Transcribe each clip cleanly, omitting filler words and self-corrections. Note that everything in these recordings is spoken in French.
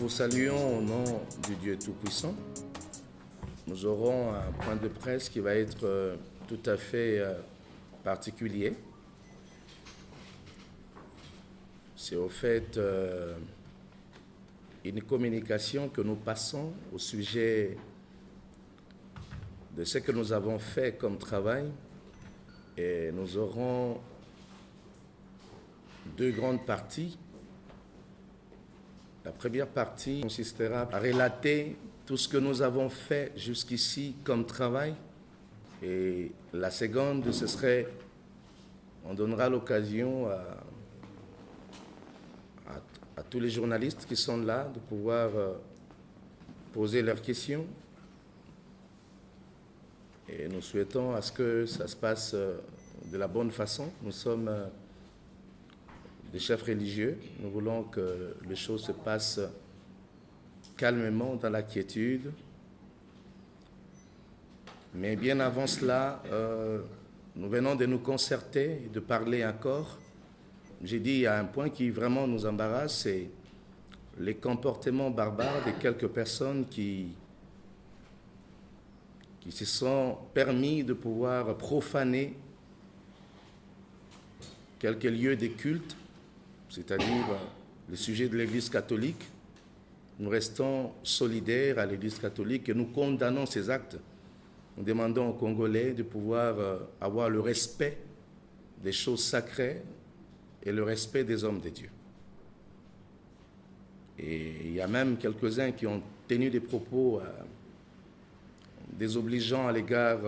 vous saluons au nom du Dieu Tout-Puissant. Nous aurons un point de presse qui va être tout à fait particulier. C'est au fait une communication que nous passons au sujet de ce que nous avons fait comme travail, et nous aurons deux grandes parties. La première partie consistera à relater tout ce que nous avons fait jusqu'ici comme travail, et la seconde, ce serait, on donnera l'occasion à tous les journalistes qui sont là de pouvoir poser leurs questions, et nous souhaitons à ce que ça se passe de la bonne façon. Nous sommes des chefs religieux, nous voulons que les choses se passent calmement, dans la quiétude. Mais bien avant cela, nous venons de nous concerter et de parler encore. J'ai dit, il y a un point qui vraiment nous embarrasse, c'est les comportements barbares de quelques personnes qui se sont permis de pouvoir profaner quelques lieux de culte, c'est-à-dire le sujet de l'Église catholique. Nous restons solidaires à l'Église catholique et nous condamnons ces actes. Nous demandons aux Congolais de pouvoir avoir le respect des choses sacrées et le respect des hommes de Dieu. Et il y a même quelques-uns qui ont tenu des propos désobligeants à l'égard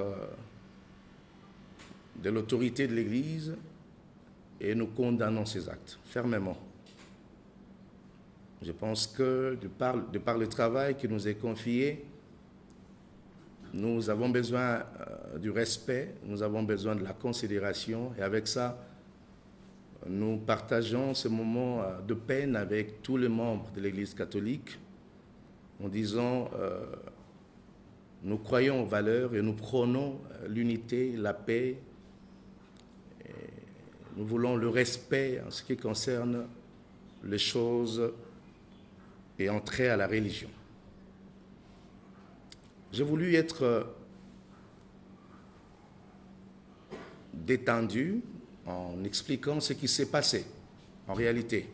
de l'autorité de l'Église, et nous condamnons ces actes fermement. Je pense que de par le travail qui nous est confié, nous avons besoin du respect, nous avons besoin de la considération, et avec ça, nous partageons ce moment de peine avec tous les membres de l'Église catholique en disant nous croyons aux valeurs et nous prônons l'unité, la paix. Nous voulons le respect en ce qui concerne les choses et entrer à la religion. J'ai voulu être détendu en expliquant ce qui s'est passé en réalité.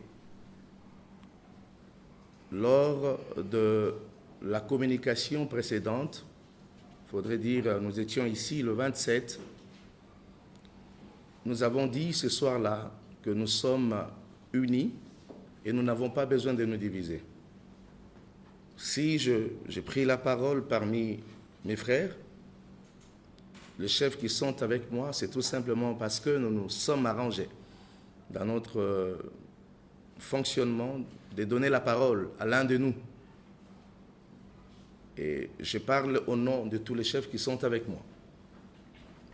Lors de la communication précédente, il faudrait dire, nous étions ici le 27, nous avons dit ce soir-là que nous sommes unis et nous n'avons pas besoin de nous diviser. Si j'ai pris la parole parmi mes frères, les chefs qui sont avec moi, c'est tout simplement parce que nous nous sommes arrangés dans notre fonctionnement de donner la parole à l'un de nous. Et je parle au nom de tous les chefs qui sont avec moi.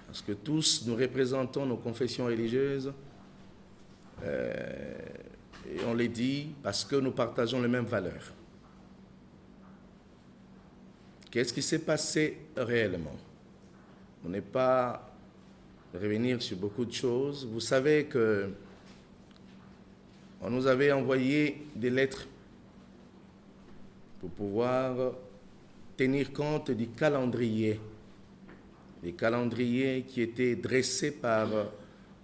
Parce que tous nous représentons nos confessions religieuses, et on les dit parce que nous partageons les mêmes valeurs. Qu'est-ce qui s'est passé réellement? On n'est pas revenir sur beaucoup de choses. Vous savez que on nous avait envoyé des lettres pour pouvoir tenir compte du calendrier. Les calendriers qui étaient dressés par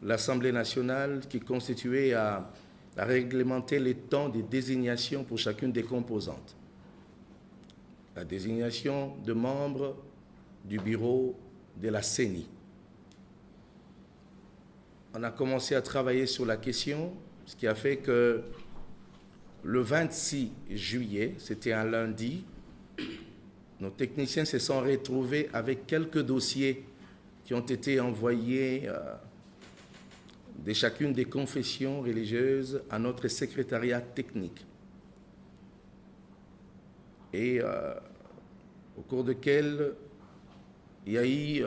l'Assemblée nationale, qui constituaient à réglementer les temps de désignation pour chacune des composantes. La désignation de membres du bureau de la CENI. On a commencé à travailler sur la question, ce qui a fait que le 26 juillet, c'était un lundi, nos techniciens se sont retrouvés avec quelques dossiers qui ont été envoyés de chacune des confessions religieuses à notre secrétariat technique. Et au cours duquel il y a eu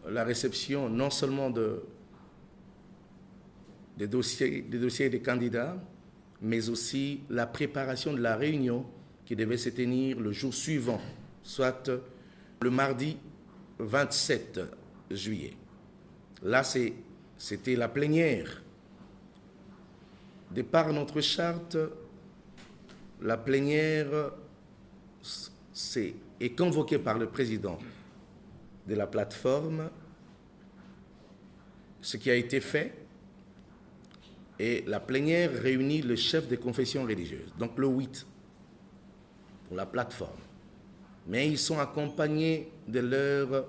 la réception non seulement des dossiers des candidats, mais aussi la préparation de la réunion qui devait se tenir le jour suivant, soit le mardi 27 juillet. Là, c'était la plénière. De par notre charte, la plénière est convoquée par le président de la plateforme, ce qui a été fait, et la plénière réunit le chef des confessions religieuses, donc le 8, pour la plateforme. Mais ils sont accompagnés de leur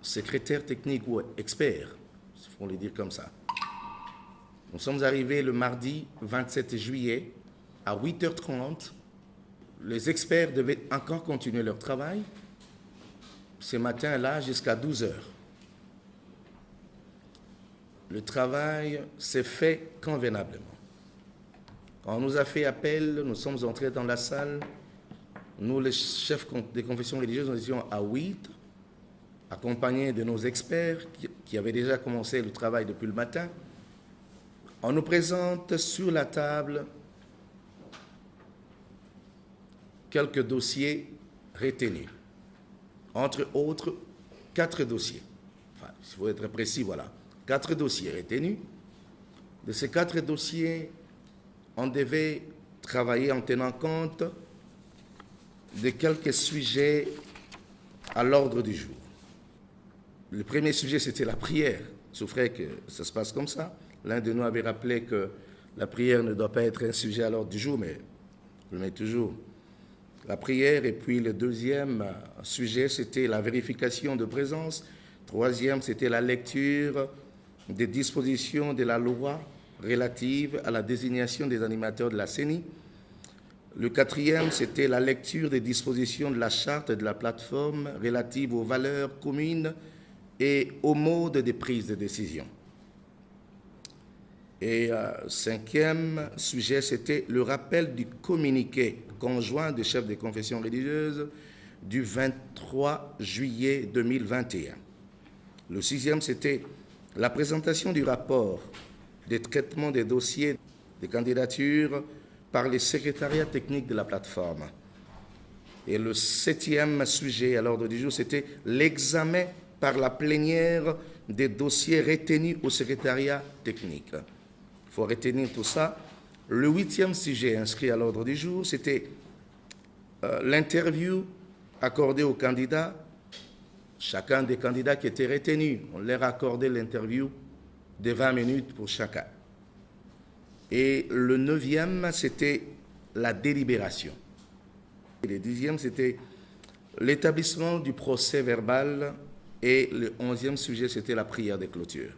secrétaire technique ou expert, il faut le dire comme ça. Nous sommes arrivés le mardi 27 juillet à 8h30. Les experts devaient encore continuer leur travail ce matin-là jusqu'à 12h. Le travail s'est fait convenablement. Quand on nous a fait appel, nous sommes entrés dans la salle. Nous, les chefs des confessions religieuses, nous étions à 8, accompagnés de nos experts qui avaient déjà commencé le travail depuis le matin. On nous présente sur la table quelques dossiers retenus. Entre autres, 4 dossiers. Enfin, il faut être précis, voilà. 4 dossiers retenus. De ces 4 dossiers, on devait travailler en tenant compte de quelques sujets à l'ordre du jour. Le premier sujet, c'était la prière. Il souffrait que ça se passe comme ça. L'un de nous avait rappelé que la prière ne doit pas être un sujet à l'ordre du jour, mais je le mets toujours. La prière, et puis le deuxième sujet, c'était la vérification de présence. Troisième, c'était la lecture des dispositions de la loi relative à la désignation des animateurs de la CENI. Le quatrième, c'était la lecture des dispositions de la charte de la plateforme relative aux valeurs communes et au mode de prise de décision. Et cinquième sujet, c'était le rappel du communiqué conjoint des chefs des confessions religieuses du 23 juillet 2021. Le sixième, c'était la présentation du rapport des traitements des dossiers des candidatures par les secrétariats techniques de la plateforme. Et le septième sujet à l'ordre du jour, c'était l'examen par la plénière des dossiers retenus au secrétariat technique. Il faut retenir tout ça. Le huitième sujet inscrit à l'ordre du jour, c'était l'interview accordée aux candidats. Chacun des candidats qui étaient retenus, on leur a accordé l'interview de 20 minutes pour chacun. Et le neuvième, c'était la délibération. Et le dixième, c'était l'établissement du procès verbal. Et le 11e sujet, c'était la prière de clôture.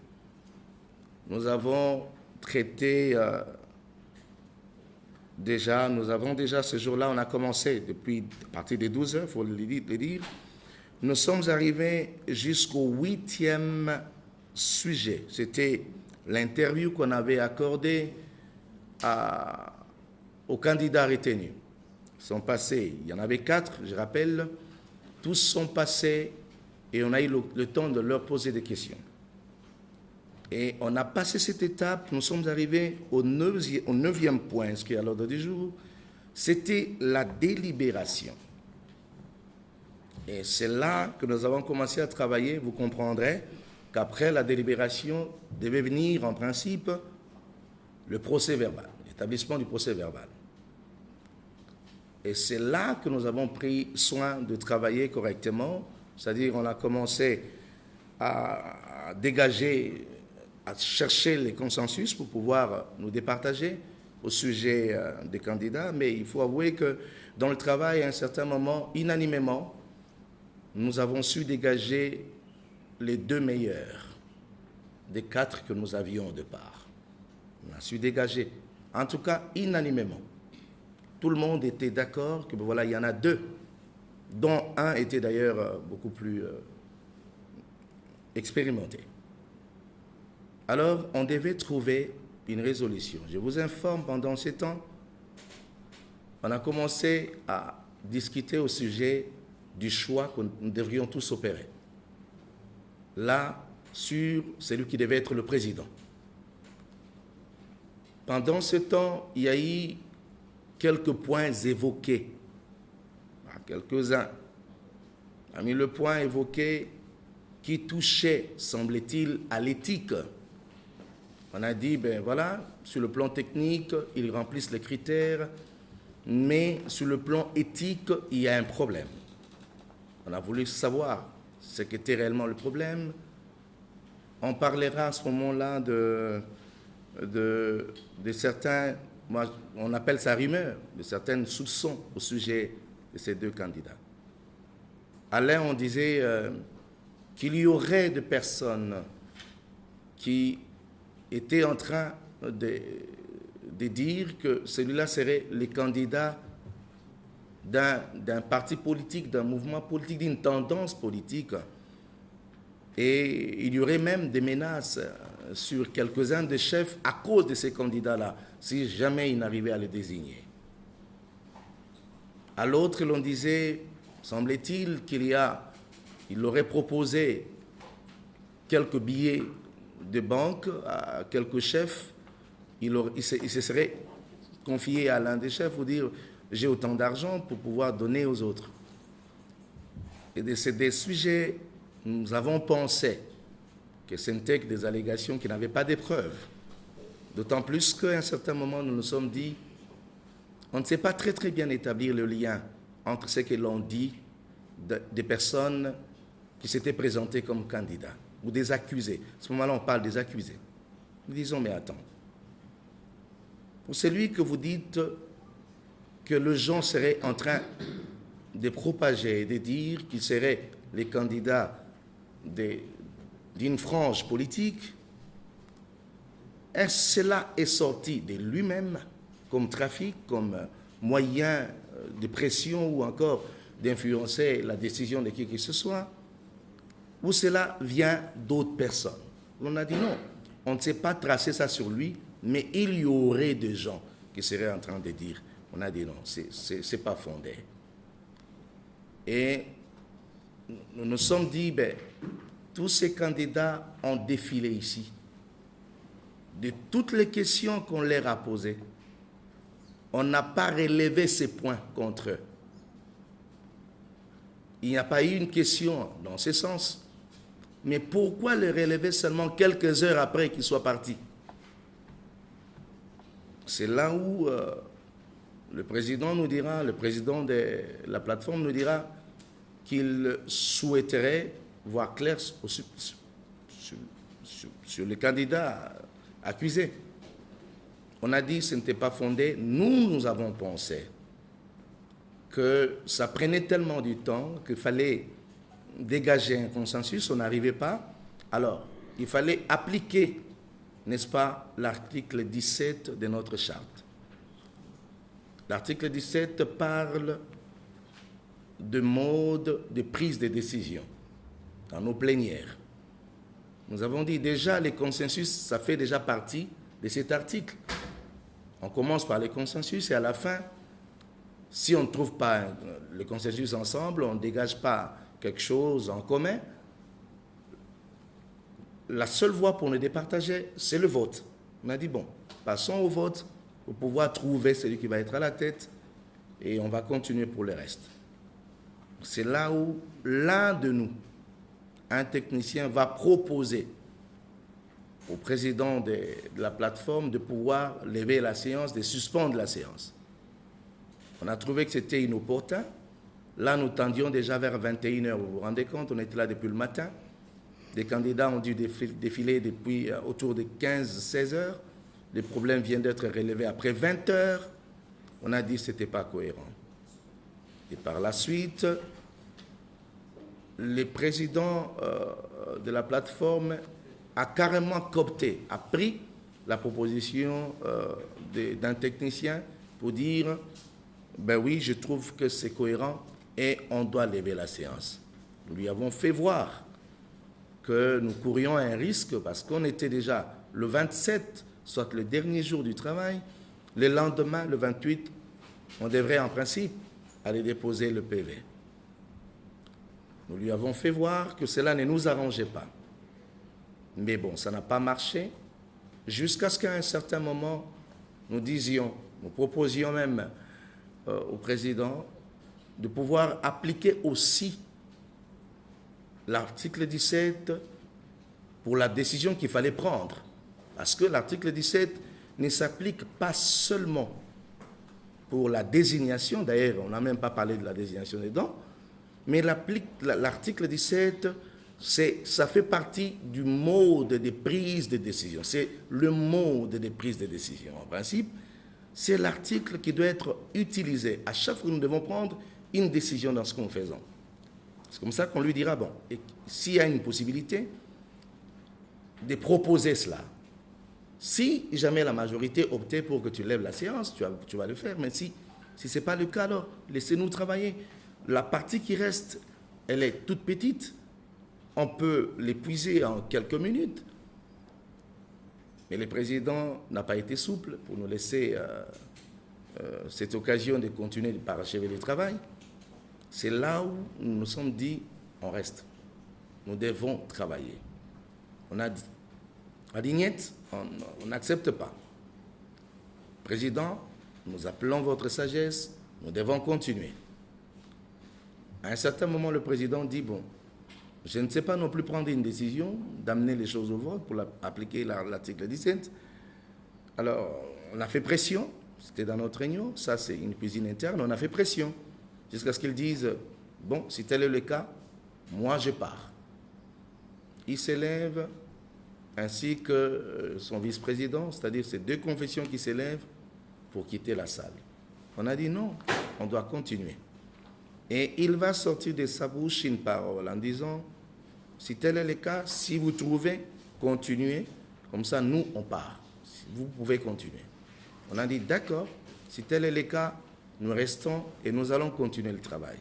Nous avons traité nous avons déjà ce jour-là, on a commencé depuis à partir des 12 heures, il faut le dire. Nous sommes arrivés jusqu'au 8e sujet. C'était l'interview qu'on avait accordée aux candidats retenus. Ils sont passés, il y en avait 4, je rappelle, tous sont passés et on a eu le temps de leur poser des questions. Et on a passé cette étape, nous sommes arrivés au 9e point inscrit à l'ordre du jour, c'était la délibération. Et c'est là que nous avons commencé à travailler. Vous comprendrez qu'après la délibération devait venir en principe le procès verbal, l'établissement du procès verbal. Et c'est là que nous avons pris soin de travailler correctement, c'est-à-dire on a commencé à dégager, à chercher les consensus pour pouvoir nous départager au sujet des candidats, mais il faut avouer que dans le travail, à un certain moment, unanimement, nous avons su dégager les 2 meilleurs des 4 que nous avions au départ. On a su dégager, en tout cas unanimement. Tout le monde était d'accord que voilà, il y en a 2, dont un était d'ailleurs beaucoup plus expérimenté. Alors, on devait trouver une résolution. Je vous informe, pendant ce temps, on a commencé à discuter au sujet du choix que nous devrions tous opérer. Là, sur celui qui devait être le président. Pendant ce temps, il y a eu quelques points évoqués, quelques-uns. On a mis le point évoqué qui touchait, semble-t-il, à l'éthique. On a dit, ben voilà, sur le plan technique, ils remplissent les critères, mais sur le plan éthique, il y a un problème. On a voulu savoir ce qu'était réellement le problème. On parlera à ce moment-là de certains, moi, on appelle ça rumeur, de certains soupçons au sujet de ces deux candidats. Alain, on disait qu'il y aurait des personnes qui étaient en train de dire que celui-là serait le candidat d'un parti politique, d'un mouvement politique, d'une tendance politique. Et il y aurait même des menaces sur quelques-uns des chefs à cause de ces candidats-là, si jamais ils n'arrivaient à les désigner. À l'autre, l'on disait, semblait-il, qu'il aurait proposé quelques billets de banque à quelques chefs. Il se serait confié à l'un des chefs pour dire « j'ai autant d'argent pour pouvoir donner aux autres ». Et c'est des sujets, nous avons pensé que ce n'étaient que des allégations qui n'avaient pas de preuves. D'autant plus qu'à un certain moment, nous nous sommes dit on ne sait pas très bien établir le lien entre ce que l'on dit des personnes qui s'étaient présentées comme candidats ou des accusés. À ce moment-là, on parle des accusés. Nous disons, mais attends, pour celui que vous dites que les gens seraient en train de propager, de dire qu'ils seraient les candidats d'une frange politique, est-ce que cela est sorti de lui-même comme trafic, comme moyen de pression ou encore d'influencer la décision de qui que ce soit, ou cela vient d'autres personnes? On a dit non, on ne sait pas tracer ça sur lui, mais il y aurait des gens qui seraient en train de dire. On a dit non, c'est pas fondé. Et nous nous sommes dit, tous ces candidats ont défilé ici. De toutes les questions qu'on leur a posées, on n'a pas relevé ces points contre eux. Il n'y a pas eu une question dans ce sens. Mais pourquoi les relever seulement quelques heures après qu'ils soient partis? C'est là où le président nous dira, le président de la plateforme nous dira qu'il souhaiterait voir clair sur les candidats accusés. On a dit que ce n'était pas fondé. Nous avons pensé que ça prenait tellement du temps qu'il fallait dégager un consensus, on n'arrivait pas. Alors, il fallait appliquer, n'est-ce pas, l'article 17 de notre charte. L'article 17 parle de mode de prise de décision dans nos plénières. Nous avons dit déjà les consensus, ça fait déjà partie de cet article. On commence par les consensus et à la fin, si on ne trouve pas le consensus ensemble, on ne dégage pas quelque chose en commun, la seule voie pour nous départager, c'est le vote. On a dit, bon, passons au vote pour pouvoir trouver celui qui va être à la tête et on va continuer pour le reste. C'est là où l'un de nous, un technicien, va proposer au président de la plateforme de pouvoir lever la séance, de suspendre la séance. On a trouvé que c'était inopportun. Là, nous tendions déjà vers 21h, vous vous rendez compte, on était là depuis le matin. Les candidats ont dû défiler depuis autour de 15-16 heures. Les problèmes viennent d'être relevés après 20 heures. On a dit que ce n'était pas cohérent. Et par la suite, le président de la plateforme a carrément coopté, a pris la proposition d'un technicien pour dire « ben oui, je trouve que c'est cohérent et on doit lever la séance ». Nous lui avons fait voir que nous courions un risque parce qu'on était déjà le 27, soit le dernier jour du travail. Le lendemain, le 28, on devrait en principe aller déposer le PV. Nous lui avons fait voir que cela ne nous arrangeait pas. Mais bon, ça n'a pas marché, jusqu'à ce qu'à un certain moment, nous proposions même au président de pouvoir appliquer aussi l'article 17 pour la décision qu'il fallait prendre. Parce que l'article 17 ne s'applique pas seulement pour la désignation, d'ailleurs on n'a même pas parlé de la désignation dedans, mais l'article 17, ça fait partie du mode de prise de décision. C'est le mode de prise de décision. En principe, c'est l'article qui doit être utilisé à chaque fois que nous devons prendre une décision dans ce que nous faisons. C'est comme ça qu'on lui dira, bon, s'il y a une possibilité de proposer cela, si jamais la majorité optait pour que tu lèves la séance, tu vas le faire, mais si ce n'est pas le cas, alors laissez-nous travailler. La partie qui reste, elle est toute petite, on peut l'épuiser en quelques minutes, mais le président n'a pas été souple pour nous laisser cette occasion de continuer de parachever le travail. C'est là où nous nous sommes dit, on reste. Nous devons travailler. On a dit, à Dignette, on n'accepte pas. Président, nous appelons votre sagesse, nous devons continuer. À un certain moment, le président dit, bon, je ne sais pas non plus prendre une décision d'amener les choses au vote pour appliquer l'article 17. Alors, on a fait pression, c'était dans notre réunion, ça c'est une cuisine interne, on a fait pression, jusqu'à ce qu'ils disent, bon, si tel est le cas, moi je pars. Il s'élève, ainsi que son vice-président, c'est-à-dire ces deux confessions qui s'élèvent pour quitter la salle. On a dit non, on doit continuer. Et il va sortir de sa bouche une parole en disant, si tel est le cas, si vous trouvez, continuez, comme ça nous on part. Vous pouvez continuer. On a dit d'accord, si tel est le cas, nous restons et nous allons continuer le travail.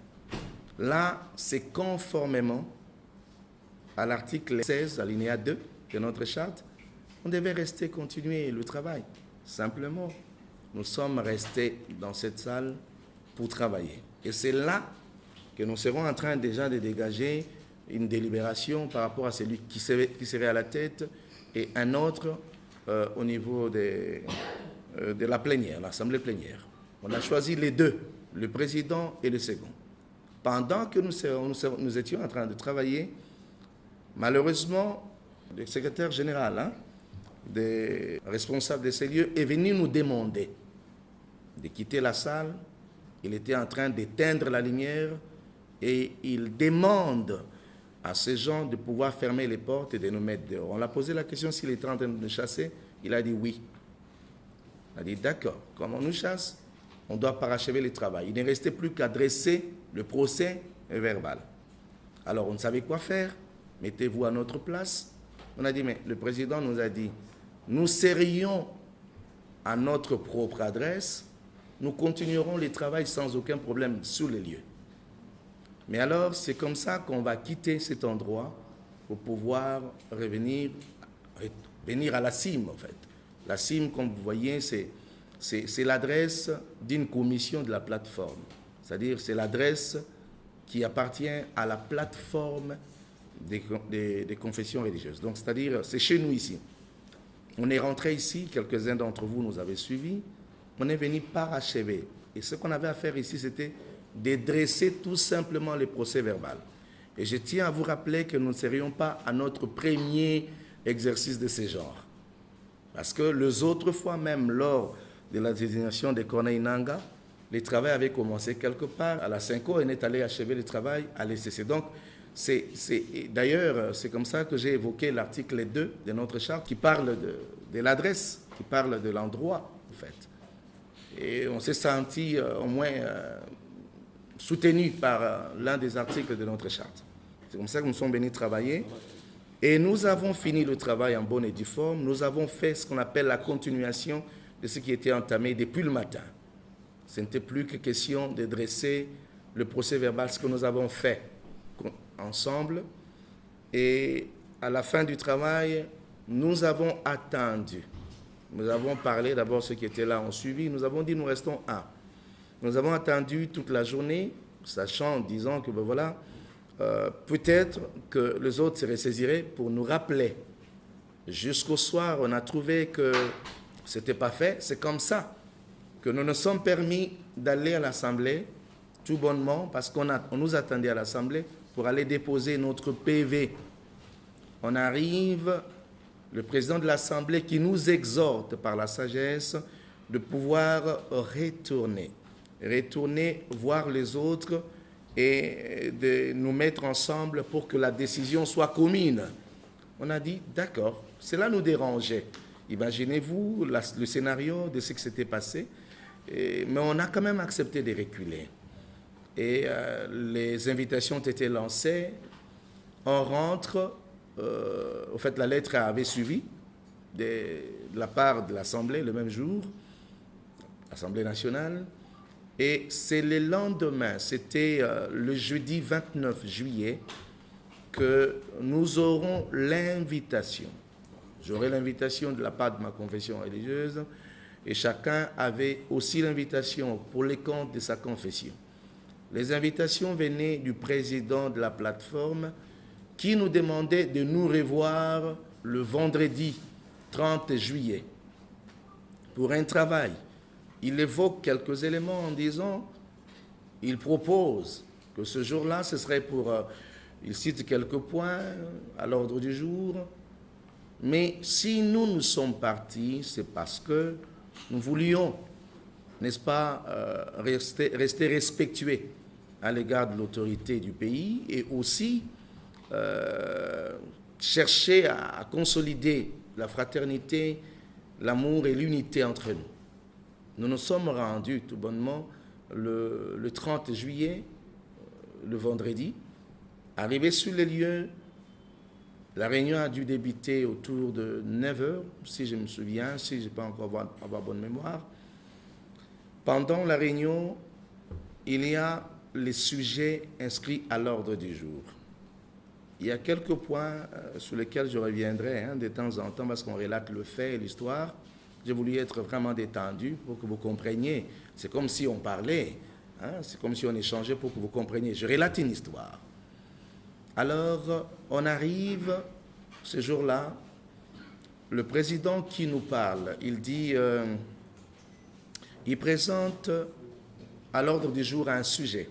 Là, c'est conformément à l'article 16, alinéa 2 de notre charte, on devait rester continuer le travail. Simplement, nous sommes restés dans cette salle pour travailler. Et c'est là que nous serons en train déjà de dégager une délibération par rapport à celui qui serait à la tête et un autre au niveau de la plénière, l'assemblée plénière. On a choisi les deux, le président et le second. Pendant que nous étions en train de travailler, malheureusement, le secrétaire général des responsables de ces lieux est venu nous demander de quitter la salle. Il était en train d'éteindre la lumière et il demande à ces gens de pouvoir fermer les portes et de nous mettre dehors. On l'a posé la question s'il était en train de nous chasser. Il a dit oui. Il a dit d'accord, comme on nous chasse, on doit parachever le travail. Il ne restait plus qu'à dresser le procès verbal. Alors on ne savait quoi faire. Mettez-vous à notre place. On a dit, mais le président nous a dit, nous serions à notre propre adresse, nous continuerons le travail sans aucun problème sur les lieux. Mais alors, c'est comme ça qu'on va quitter cet endroit pour pouvoir revenir à la CIM, en fait. La CIM, comme vous voyez, c'est l'adresse d'une commission de la plateforme. C'est-à-dire, c'est l'adresse qui appartient à la plateforme des confessions religieuses. Donc, c'est-à-dire, c'est chez nous ici. On est rentré ici, quelques-uns d'entre vous nous avaient suivis, on est venu parachever. Et ce qu'on avait à faire ici, c'était de dresser tout simplement le procès verbal. Et je tiens à vous rappeler que nous ne serions pas à notre premier exercice de ce genre. Parce que les autres fois, même lors de la désignation de Corneille Nangaa, le travail avait commencé quelque part. À la 5 heures, on est allé achever le travail à l'ECC. Donc, d'ailleurs, c'est comme ça que j'ai évoqué l'article 2 de notre charte qui parle de l'adresse, qui parle de l'endroit, en fait. Et on s'est senti au moins soutenu par l'un des articles de notre charte. C'est comme ça que nous sommes venus travailler. Et nous avons fini le travail en bonne et due forme. Nous avons fait ce qu'on appelle la continuation de ce qui était entamé depuis le matin. Ce n'était plus que question de dresser le procès verbal, ce que nous avons fait ensemble. Et à la fin du travail, nous avons attendu. Nous avons parlé, d'abord ceux qui étaient là ont suivi, nous avons dit nous restons un. Nous avons attendu toute la journée, sachant, disant que ben voilà, peut-être que les autres se ressaisiraient pour nous rappeler. Jusqu'au soir, on a trouvé que ce n'était pas fait. C'est comme ça que nous nous sommes permis d'aller à l'Assemblée tout bonnement, parce qu'on nous attendait à l'Assemblée pour aller déposer notre PV. On arrive, le président de l'Assemblée qui nous exhorte par la sagesse de pouvoir retourner. retourner voir les autres et de nous mettre ensemble pour que la décision soit commune. On a dit, d'accord, cela nous dérangeait. Imaginez-vous le scénario de ce qui s'était passé, mais on a quand même accepté de reculer. Et les invitations ont été lancées. On rentre, au fait, la lettre avait suivi de la part de l'Assemblée le même jour, l'Assemblée nationale. Et c'est le lendemain, c'était le jeudi 29 juillet, que nous aurons l'invitation. J'aurai l'invitation de la part de ma confession religieuse et chacun avait aussi l'invitation pour les comptes de sa confession. Les invitations venaient du président de la plateforme qui nous demandait de nous revoir le vendredi 30 juillet pour un travail. Il évoque quelques éléments en disant, il propose que ce jour-là, ce serait pour... il cite quelques points à l'ordre du jour. Mais si nous sommes partis, c'est parce que nous voulions, n'est-ce pas, rester respectueux à l'égard de l'autorité du pays et aussi chercher à consolider la fraternité, l'amour et l'unité entre nous. Nous nous sommes rendus tout bonnement le 30 juillet, le vendredi. Arrivé sur les lieux, la réunion a dû débuter autour de 9h, si je me souviens, si je ne peux pas encore avoir bonne mémoire. Pendant la réunion, il y a les sujets inscrits à l'ordre du jour. Il y a quelques points sur lesquels je reviendrai de temps en temps parce qu'on relate le fait et l'histoire. J'ai voulu être vraiment détendu pour que vous compreniez. C'est comme si on parlait, c'est comme si on échangeait pour que vous compreniez. Je relate une histoire. Alors, on arrive, ce jour-là, le président qui nous parle, il dit, il présente à l'ordre du jour un sujet.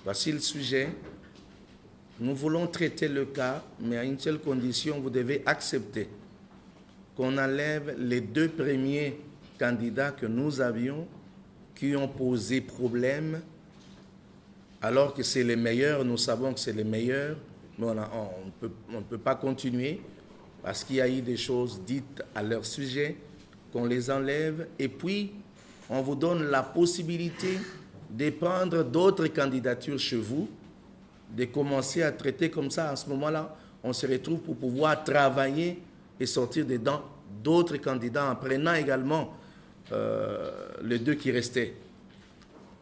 Voici le sujet. Nous voulons traiter le cas, mais à une seule condition, vous devez accepter qu'on enlève les 2 premiers candidats que nous avions qui ont posé problème, alors que c'est les meilleurs, nous savons que c'est les meilleurs, mais on ne peut pas continuer parce qu'il y a eu des choses dites à leur sujet, qu'on les enlève, et puis on vous donne la possibilité de prendre d'autres candidatures chez vous, de commencer à traiter comme ça. À ce moment-là, on se retrouve pour pouvoir travailler et sortir dedans d'autres candidats en prenant également les 2 qui restaient.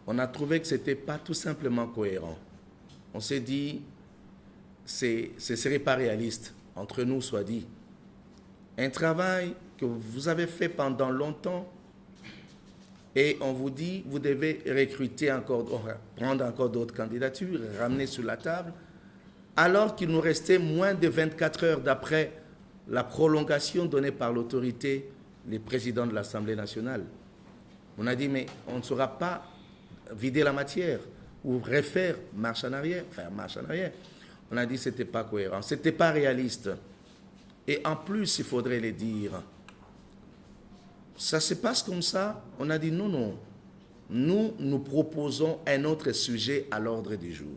On a trouvé que ce n'était pas tout simplement cohérent. On s'est dit, ce ne serait pas réaliste, entre nous soit dit. Un travail que vous avez fait pendant longtemps et on vous dit, vous devez recruter encore, prendre encore d'autres candidatures, ramener sur la table, alors qu'il nous restait moins de 24 heures d'après la prolongation donnée par l'autorité, les présidents de l'Assemblée nationale. On a dit, mais on ne saura pas vider la matière ou refaire marche en arrière, faire marche en arrière. On a dit que ce n'était pas cohérent, ce n'était pas réaliste. Et en plus, il faudrait le dire, ça se passe comme ça. On a dit non, nous proposons un autre sujet à l'ordre du jour.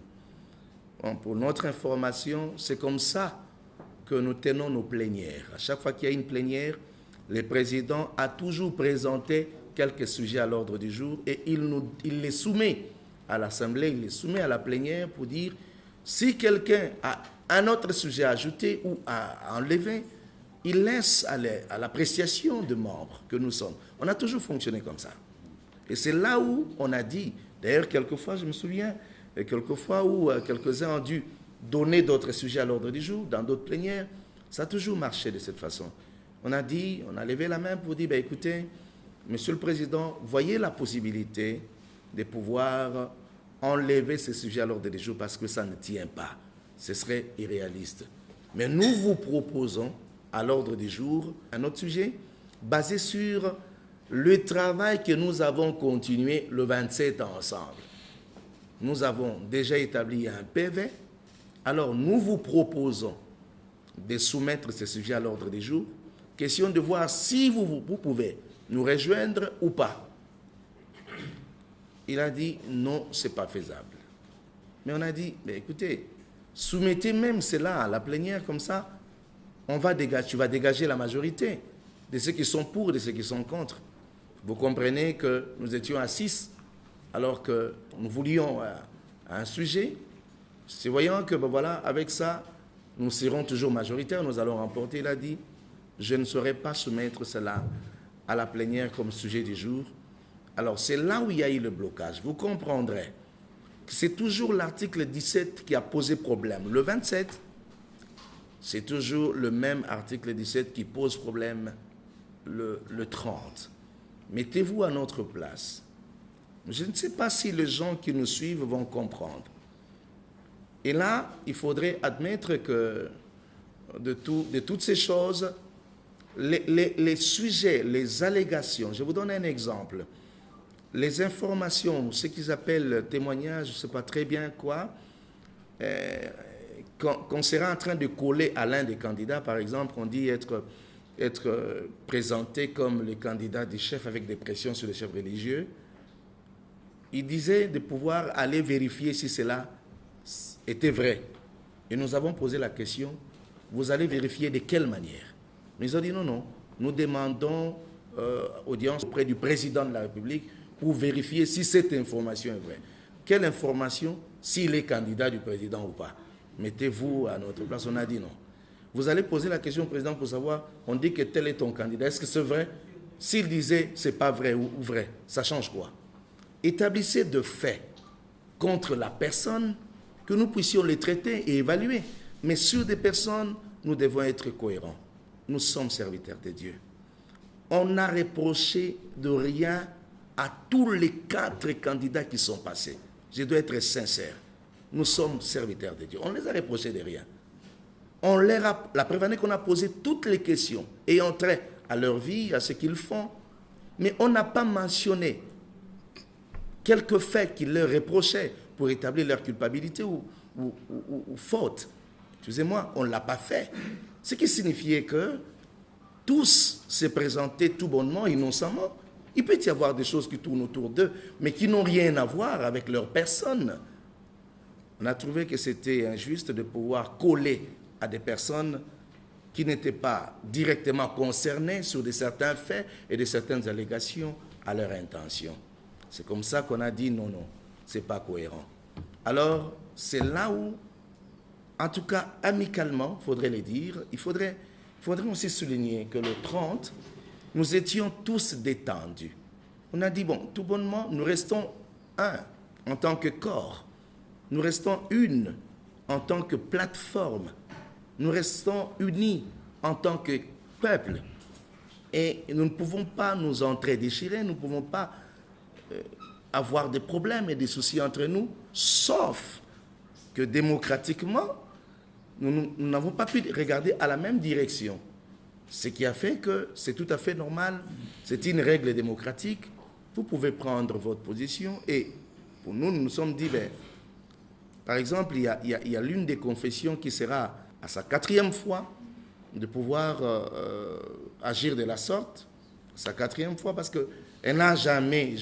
Bon, pour notre information, c'est comme ça que nous tenons nos plénières. À chaque fois qu'il y a une plénière, le président a toujours présenté quelques sujets à l'ordre du jour et il les soumet à l'Assemblée, il les soumet à la plénière pour dire si quelqu'un a un autre sujet à ajouter ou à enlever, il laisse à l'appréciation des membres que nous sommes. On a toujours fonctionné comme ça. Et c'est là où on a dit, d'ailleurs quelquefois, je me souviens, quelquefois où quelques-uns ont dû donner d'autres sujets à l'ordre du jour, dans d'autres plénières, ça a toujours marché de cette façon. On a dit, on a levé la main pour dire, ben écoutez, Monsieur le Président, voyez la possibilité de pouvoir enlever ces sujets à l'ordre du jour parce que ça ne tient pas. Ce serait irréaliste. Mais nous vous proposons à l'ordre du jour un autre sujet basé sur le travail que nous avons continué le 27 ensemble. Nous avons déjà établi un PV. Alors, nous vous proposons de soumettre ces sujets à l'ordre du jour. Question de voir si vous pouvez nous rejoindre ou pas. il a dit non, ce n'est pas faisable. Mais on a dit, mais écoutez, soumettez même cela à la plénière, comme ça, tu vas dégager la majorité de ceux qui sont pour et de ceux qui sont contre. Vous comprenez que nous étions à 6, alors que nous voulions un sujet. C'est voyant que, ben voilà, avec ça, nous serons toujours majoritaires, nous allons remporter. Il a dit, je ne saurais pas soumettre cela à la plénière comme sujet du jour. Alors, c'est là où il y a eu le blocage. Vous comprendrez que c'est toujours l'article 17 qui a posé problème. Le 27, c'est toujours le même article 17 qui pose problème le 30. Mettez-vous à notre place. Je ne sais pas si les gens qui nous suivent vont comprendre. Et là, il faudrait admettre que de toutes ces choses, les sujets, les allégations, je vous donne un exemple. Les informations, ce qu'ils appellent témoignages, je ne sais pas très bien quoi, qu'on sera en train de coller à l'un des candidats, par exemple, on dit être présenté comme le candidat du chef avec des pressions sur les chefs religieux, il disait de pouvoir aller vérifier si cela était vrai. Et nous avons posé la question, vous allez vérifier de quelle manière? Nous avons dit non, nous demandons audience auprès du président de la République pour vérifier si cette information est vraie. Quelle information? S'il est candidat du président ou pas. Mettez-vous à notre place, on a dit non. Vous allez poser la question au président pour savoir, on dit que tel est ton candidat, est-ce que c'est vrai? S'il disait c'est pas vrai ou vrai, ça change quoi? Établissez de faits contre la personne, que nous puissions les traiter et évaluer. Mais sur des personnes, nous devons être cohérents. Nous sommes serviteurs de Dieu. On n'a reproché de rien à tous les 4 candidats qui sont passés. Je dois être sincère. Nous sommes serviteurs de Dieu. On les a reprochés de rien. La preuve en est qu'on a posé toutes les questions ayant trait à leur vie, à ce qu'ils font, mais on n'a pas mentionné quelques faits qu'ils leur reprochaient pour établir leur culpabilité ou faute. Excusez-moi, on ne l'a pas fait. Ce qui signifiait que tous se présentaient tout bonnement, innocemment. Il peut y avoir des choses qui tournent autour d'eux, mais qui n'ont rien à voir avec leur personne. On a trouvé que c'était injuste de pouvoir coller à des personnes qui n'étaient pas directement concernées sur certains faits et de certaines allégations à leur intention. C'est comme ça qu'on a dit non, ce n'est pas cohérent. Alors, c'est là où, en tout cas amicalement, il faudrait le dire, il faudrait aussi souligner que le 30, nous étions tous détendus. On a dit, bon, tout bonnement, nous restons un en tant que corps. Nous restons une en tant que plateforme. Nous restons unis en tant que peuple. Et nous ne pouvons pas nous entredéchirer, nous ne pouvons pas avoir des problèmes et des soucis entre nous, sauf que démocratiquement, nous n'avons pas pu regarder à la même direction. Ce qui a fait que c'est tout à fait normal, c'est une règle démocratique, vous pouvez prendre votre position et pour nous, nous nous sommes dit, par exemple, il y a l'une des confessions qui sera à sa 4e fois de pouvoir agir de la sorte, sa 4e fois, parce qu'elle n'a jamais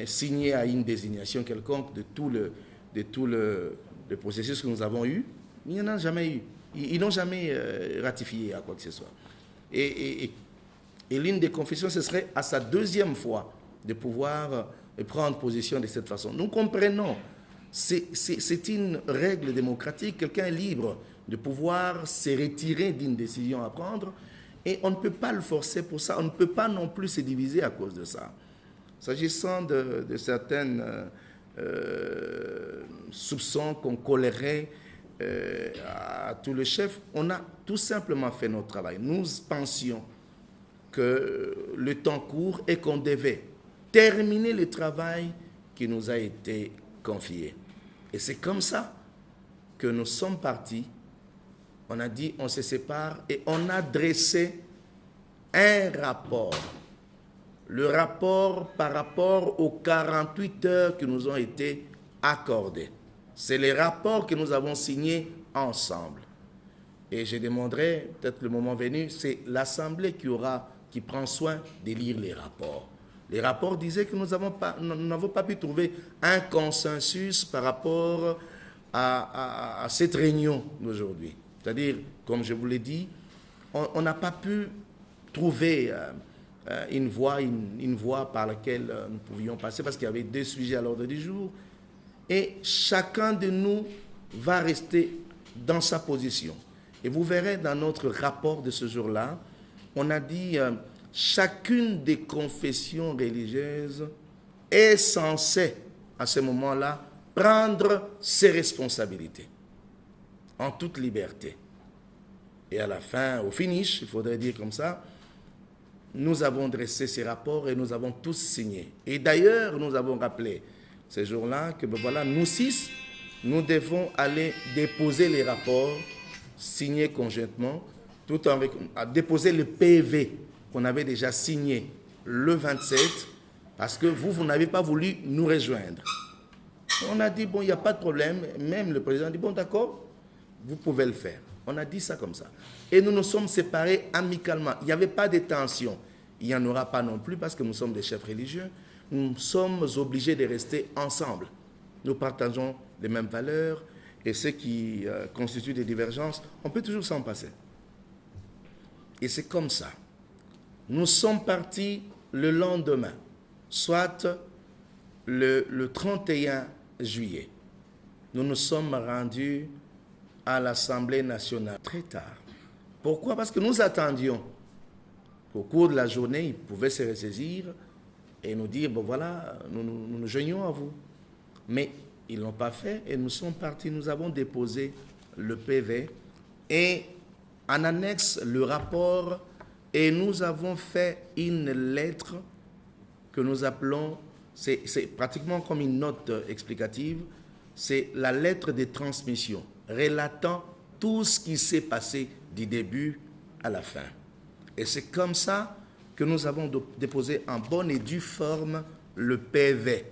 signé à une désignation quelconque de tout le processus que nous avons eu. Il n'y en a jamais eu. Ils n'ont jamais ratifié à quoi que ce soit. Et l'une des confessions, ce serait à sa 2e fois de pouvoir prendre position de cette façon. Nous comprenons, c'est une règle démocratique, quelqu'un est libre de pouvoir se retirer d'une décision à prendre et on ne peut pas le forcer pour ça, on ne peut pas non plus se diviser à cause de ça. S'agissant de certaines soupçons qu'on collerait à tous les chefs, on a tout simplement fait notre travail. Nous pensions que le temps court et qu'on devait terminer le travail qui nous a été confié. Et c'est comme ça que nous sommes partis. On a dit, on se sépare et on a dressé un rapport. Le rapport par rapport aux 48 heures qui nous ont été accordées. C'est les rapports que nous avons signés ensemble. Et je demanderai, peut-être le moment venu, c'est l'Assemblée qui prend soin de lire les rapports. Les rapports disaient que nous n'avons pas pu trouver un consensus par rapport à cette réunion d'aujourd'hui. C'est-à-dire, comme je vous l'ai dit, on n'a pas pu trouver une voie par laquelle nous pouvions passer parce qu'il y avait 2 sujets à l'ordre du jour. Et chacun de nous va rester dans sa position. Et vous verrez dans notre rapport de ce jour-là, on a dit chacune des confessions religieuses est censée, à ce moment-là, prendre ses responsabilités en toute liberté. Et à la fin, au finish, il faudrait dire comme ça, nous avons dressé ces rapports et nous avons tous signé. Et d'ailleurs, nous avons rappelé ces jours-là que voilà, nous 6, nous devons aller déposer les rapports signés conjointement, tout en déposer le PV qu'on avait déjà signé le 27, parce que vous n'avez pas voulu nous rejoindre. On a dit, bon, il n'y a pas de problème. Même le président a dit, bon, d'accord, vous pouvez le faire. On a dit ça comme ça. Et nous nous sommes séparés amicalement. Il n'y avait pas de tension. Il n'y en aura pas non plus parce que nous sommes des chefs religieux. Nous sommes obligés de rester ensemble. Nous partageons les mêmes valeurs et ce qui constitue des divergences, on peut toujours s'en passer. Et c'est comme ça. Nous sommes partis le lendemain, soit le 31 juillet. Nous nous sommes rendus à l'Assemblée nationale très tard. Pourquoi? Parce que nous attendions qu'au cours de la journée, ils pouvaient se ressaisir et nous dire, bon voilà, nous nous joignons à vous. Mais ils ne l'ont pas fait et nous sommes partis, nous avons déposé le PV et en annexe le rapport et nous avons fait une lettre que nous appelons, c'est pratiquement comme une note explicative, c'est la lettre de transmission relatant tout ce qui s'est passé du début à la fin. Et c'est comme ça que nous avons déposé en bonne et due forme le PV.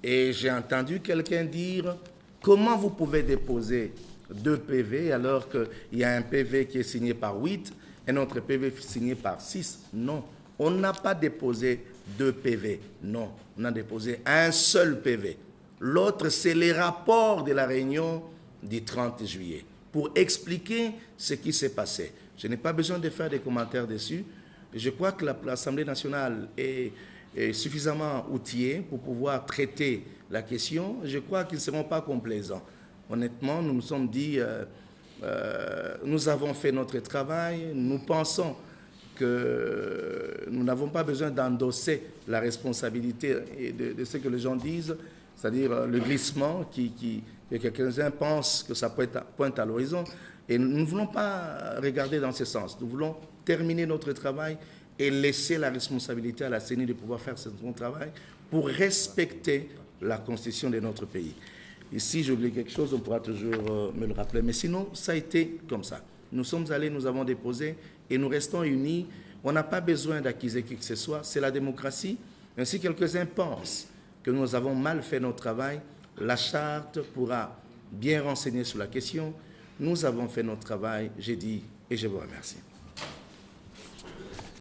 Et j'ai entendu quelqu'un dire, comment vous pouvez déposer 2 PV alors qu'il y a un PV qui est signé par 8 et un autre PV signé par 6? Non, on n'a pas déposé 2 PV, non, on a déposé un seul PV. L'autre, c'est les rapports de la réunion du 30 juillet pour expliquer ce qui s'est passé. Je n'ai pas besoin de faire des commentaires dessus. Je crois que l'Assemblée nationale est suffisamment outillés pour pouvoir traiter la question. Je crois qu'ils ne seront pas complaisants. Honnêtement, nous nous sommes dit, nous avons fait notre travail, nous pensons que nous n'avons pas besoin d'endosser la responsabilité de ce que les gens disent, c'est-à-dire le glissement que quelques-uns pensent que ça pointe à l'horizon. Et nous ne voulons pas regarder dans ce sens. Nous voulons terminer notre travail et laisser la responsabilité à la CENI de pouvoir faire son travail pour respecter la constitution de notre pays. Et si j'oublie quelque chose, on pourra toujours me le rappeler. Mais sinon, ça a été comme ça. Nous sommes allés, nous avons déposé et nous restons unis. On n'a pas besoin d'accuser qui que ce soit. C'est la démocratie. Mais si quelques-uns pensent que nous avons mal fait notre travail, la charte pourra bien renseigner sur la question. Nous avons fait notre travail, j'ai dit, et je vous remercie.